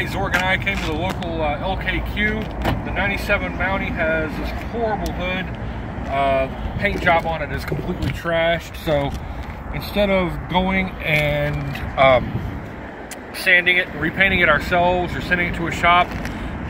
Today, Zorg and I came to the local LKQ. The 97 Mountie has this horrible hood. Paint job on it is completely trashed. So instead of going and sanding it, repainting it ourselves, or sending it to a shop,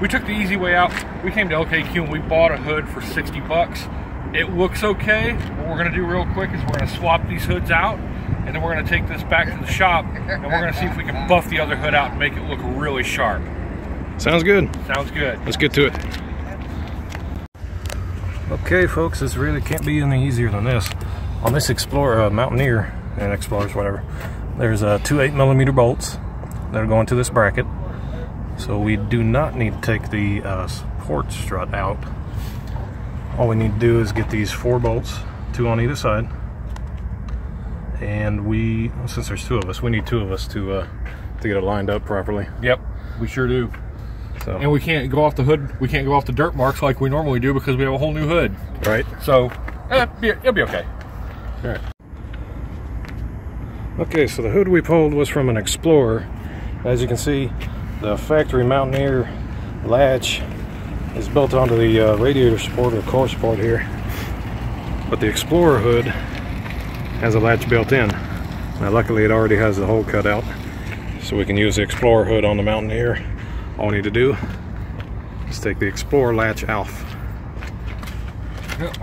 we took the easy way out. We came to LKQ and we bought a hood for 60 bucks. It looks okay. What we're gonna do real quick is we're gonna swap these hoods out, and then we're gonna take this back to the shop, and we're gonna see if we can buff the other hood out and make it look really sharp. Sounds good. Sounds good. Let's get to it. Okay, folks, this really can't be any easier than this. On this Explorer, Mountaineer, and Explorers, whatever, there's 2 8mm bolts that are going to this bracket. So we do not need to take the support strut out. All we need to do is get these 4 bolts, 2 on either side. And since there's 2 of us, we need 2 of us to get it lined up properly. Yep, we sure do. So. And we can't go off the hood, we can't go off the dirt marks like we normally do because we have a whole new hood. Right. So, it'll be okay. All right. Okay, so the hood we pulled was from an Explorer. As you can see, the factory Mountaineer latch is built onto the radiator support or core support here. But the Explorer hood has a latch built in. Now luckily it already has the hole cut out, so we can use the Explorer hood on the Mountaineer. All we need to do is take the Explorer latch off. Yep.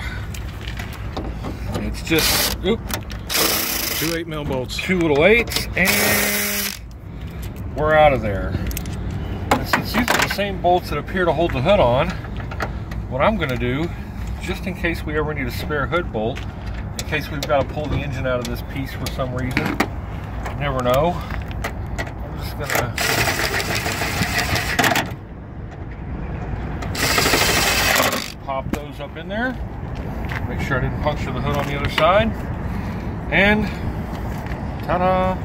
It's just, oop, 2 8mm bolts. 2 little 8s, and we're out of there. And since these are the same bolts that appear to hold the hood on, what I'm going to do, just in case we ever need a spare hood bolt, in case we've got to pull the engine out of this piece for some reason, you never know, I'm just going to pop those up in there, make sure I didn't puncture the hood on the other side, and ta-da!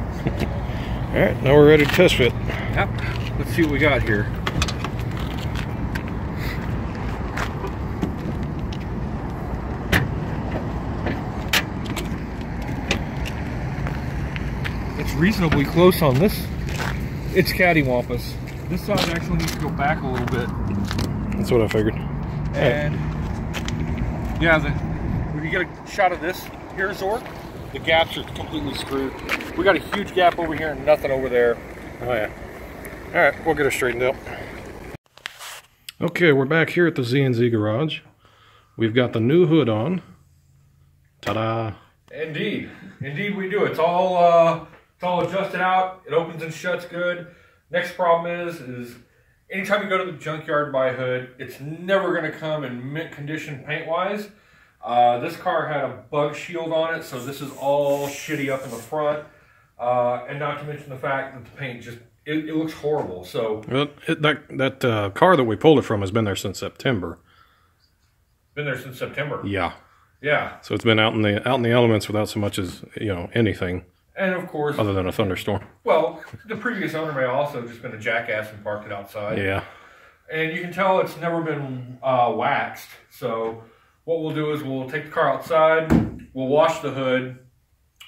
Alright, now we're ready to test fit. Yep, let's see what we got here. It's reasonably close on this. It's cattywampus. This side actually needs to go back a little bit. That's what I figured. And yeah, when you get a shot of this here, Zorg, the gaps are completely screwed. We got a huge gap over here and nothing over there. Oh yeah. All right, we'll get her straightened out. Okay, we're back here at the Z&Z garage. We've got the new hood on. Ta-da! Indeed, indeed we do. It's all adjusted out. It opens and shuts good. Next problem is anytime you go to the junkyard and buy a hood, it's never going to come in mint condition paint-wise. This car had a bug shield on it, so this is all shitty up in the front. And not to mention the fact that the paint just, it looks horrible. So well, that car that we pulled it from has been there since September. Been there since September. Yeah. Yeah. So it's been out in the elements without so much as, you know, anything. And of course, other than a thunderstorm. Well, the previous owner may also have just been a jackass and parked it outside. Yeah. And you can tell it's never been waxed. So what we'll do is we'll take the car outside, we'll wash the hood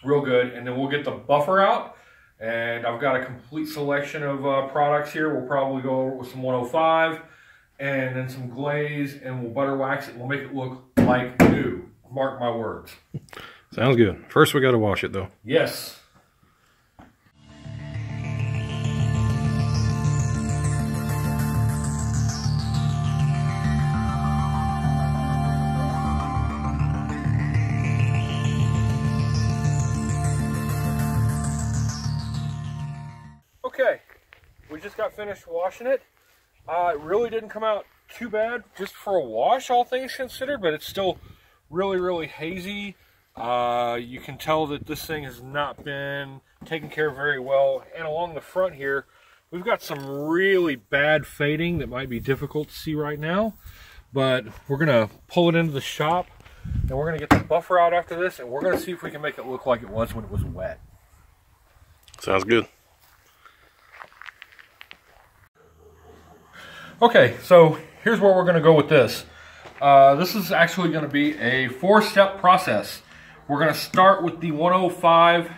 real good, and then we'll get the buffer out. And I've got a complete selection of products here. We'll probably go over with some 105 and then some glaze, and we'll butter wax it. We'll make it look like new. Mark my words. Sounds good. First we got to wash it though. Yes. Okay, we just got finished washing it. It really didn't come out too bad just for a wash, all things considered, but it's still really, really hazy. You can tell that this thing has not been taken care of very well. And along the front here, we've got some really bad fading that might be difficult to see right now. But we're going to pull it into the shop, and we're going to get the buffer out after this, and we're going to see if we can make it look like it was when it was wet. Sounds good. Okay, so here's where we're going to go with this. This is actually going to be a 4-step process. We're going to start with the 105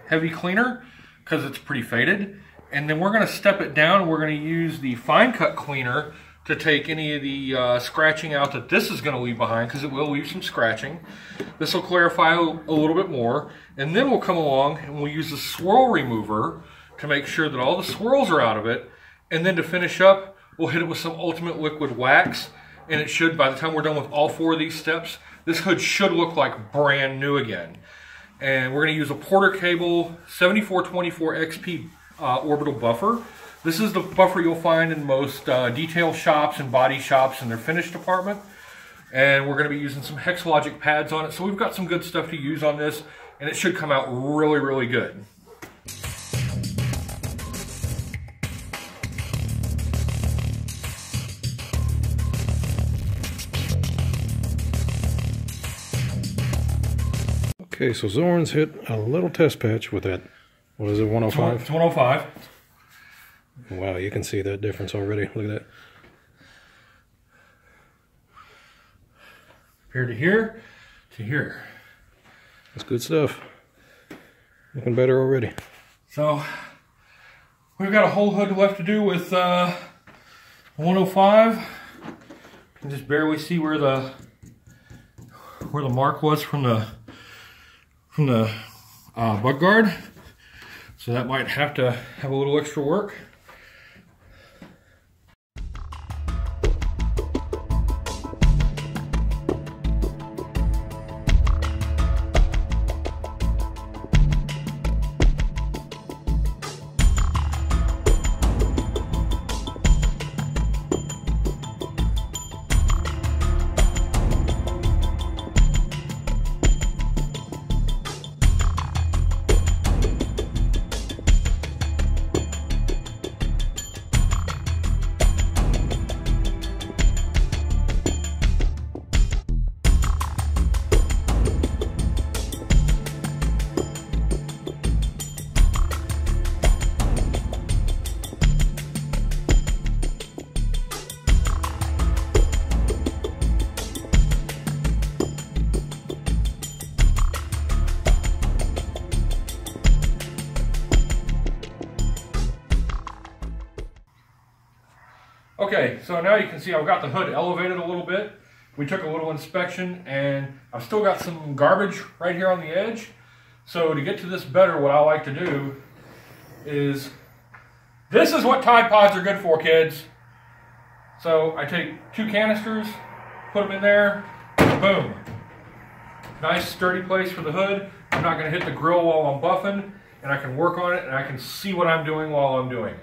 heavy cleaner because it's pretty faded. And then we're going to step it down. We're going to use the fine cut cleaner to take any of the scratching out that this is going to leave behind, because it will leave some scratching. This will clarify a little bit more. And then we'll come along and we'll use the swirl remover to make sure that all the swirls are out of it. And then to finish up, we'll hit it with some Ultimate Liquid Wax. And it should, by the time we're done with all 4 of these steps, this hood should look like brand new again. And we're going to use a Porter Cable 7424 XP orbital buffer. This is the buffer you'll find in most detail shops and body shops in their finish department. And we're going to be using some Hexalogic pads on it. So we've got some good stuff to use on this, and it should come out really, really good. Okay, so Zorn's hit a little test patch with that, what is it, 105? It's 105. Wow, you can see that difference already. Look at that. Compared to here to here. That's good stuff. Looking better already. So, we've got a whole hood left to do with 105. You can just barely see where the mark was from the bug guard, so that might have to have a little extra work. Okay, so now you can see I've got the hood elevated a little bit. We took a little inspection, and I've still got some garbage right here on the edge. So to get to this better, what I like to do is, this is what Tide Pods are good for, kids. So I take 2 canisters, put them in there, boom. Nice sturdy place for the hood. I'm not going to hit the grill while I'm buffing, and I can work on it, and I can see what I'm doing while I'm doing it.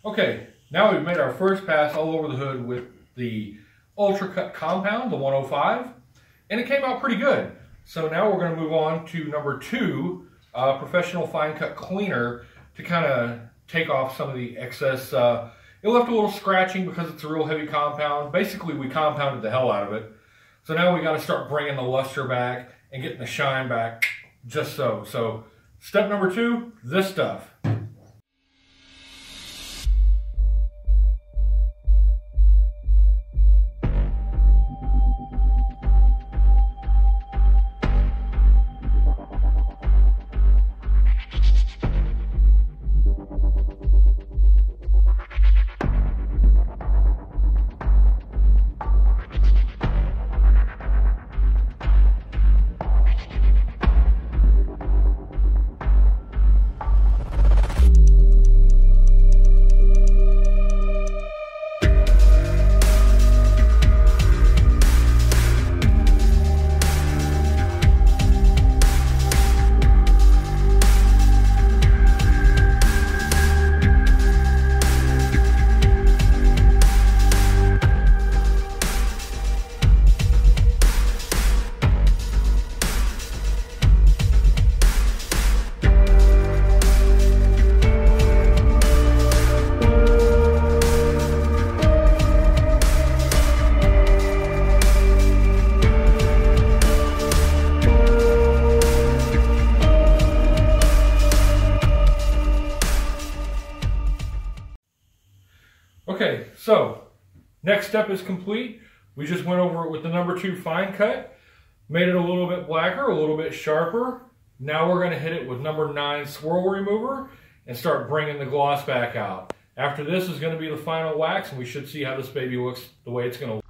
Okay, now we've made our first pass all over the hood with the Ultra Cut Compound, the 105, and it came out pretty good. So now we're going to move on to number 2, Professional Fine Cut Cleaner, to kind of take off some of the excess. It left a little scratching because it's a real heavy compound. Basically, we compounded the hell out of it. So now we got to start bringing the luster back and getting the shine back just so. So step number 2, this stuff. Okay, so next step is complete. We just went over it with the number 2 fine cut, made it a little bit blacker, a little bit sharper. Now we're going to hit it with number 9 swirl remover and start bringing the gloss back out. After this is going to be the final wax, and we should see how this baby looks the way it's going to look.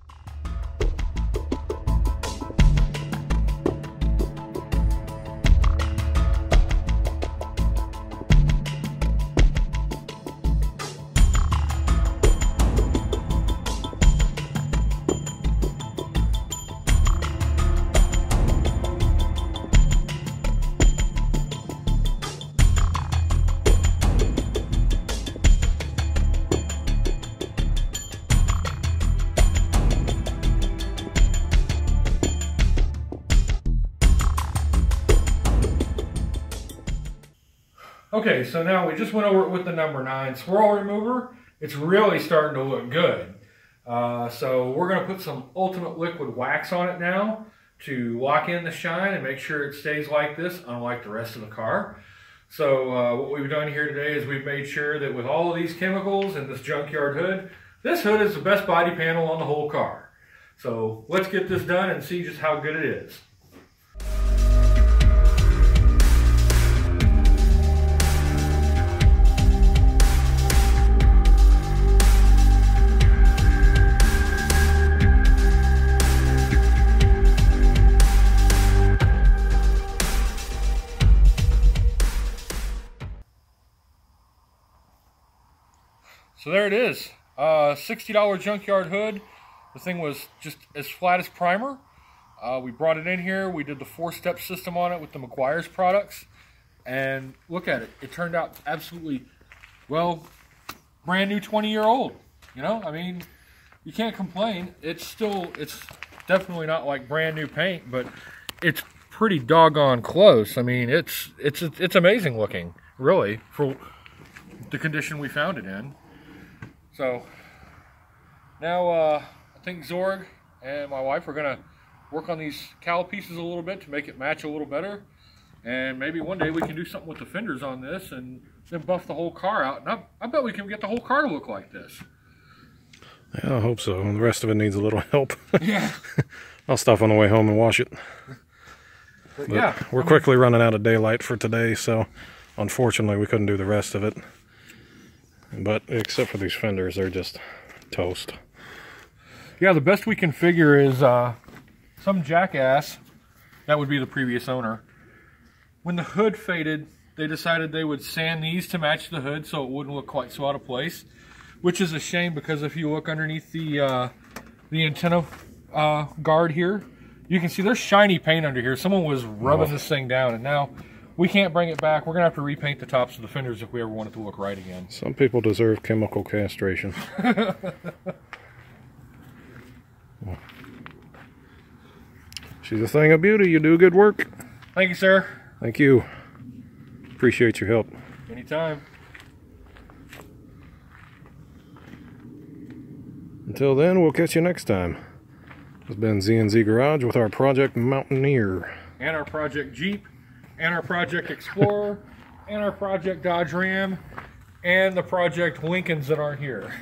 Okay, so now we just went over it with the number 9 swirl remover. It's really starting to look good. So we're going to put some Ultimate Liquid Wax on it now to lock in the shine and make sure it stays like this, unlike the rest of the car. So what we've done here today is we've made sure that with all of these chemicals and this junkyard hood, this hood is the best body panel on the whole car. So let's get this done and see just how good it is. So there it is, $60 junkyard hood. The thing was just as flat as primer. We brought it in here, we did the 4-step system on it with the McGuire's products, and look at it. It turned out absolutely, well, brand new 20-year-old. You know, I mean, you can't complain. It's definitely not like brand new paint, but it's pretty doggone close. I mean, it's amazing looking, really, for the condition we found it in. So now I think Zorg and my wife are going to work on these cowl pieces a little bit to make it match a little better. And maybe one day we can do something with the fenders on this and then buff the whole car out. And I bet we can get the whole car to look like this. Yeah, I hope so. The rest of it needs a little help. Yeah. I'll stop on the way home and wash it. But yeah. We're quickly running out of daylight for today, so unfortunately we couldn't do the rest of it. But except for these fenders, they're just toast. Yeah, the best we can figure is some jackass, that would be the previous owner, when the hood faded, they decided they would sand these to match the hood so it wouldn't look quite so out of place, which is a shame because if you look underneath the antenna guard here, you can see there's shiny paint under here. Someone was rubbing this thing down, and now we can't bring it back. We're going to have to repaint the tops of the fenders if we ever want it to look right again. Some people deserve chemical castration. She's a thing of beauty. You do good work. Thank you, sir. Thank you. Appreciate your help. Anytime. Until then, we'll catch you next time. This has been Z&Z Garage with our Project Mountaineer. And our Project Jeep, and our Project Explorer, and our Project Dodge Ram, and the Project Lincolns that aren't here.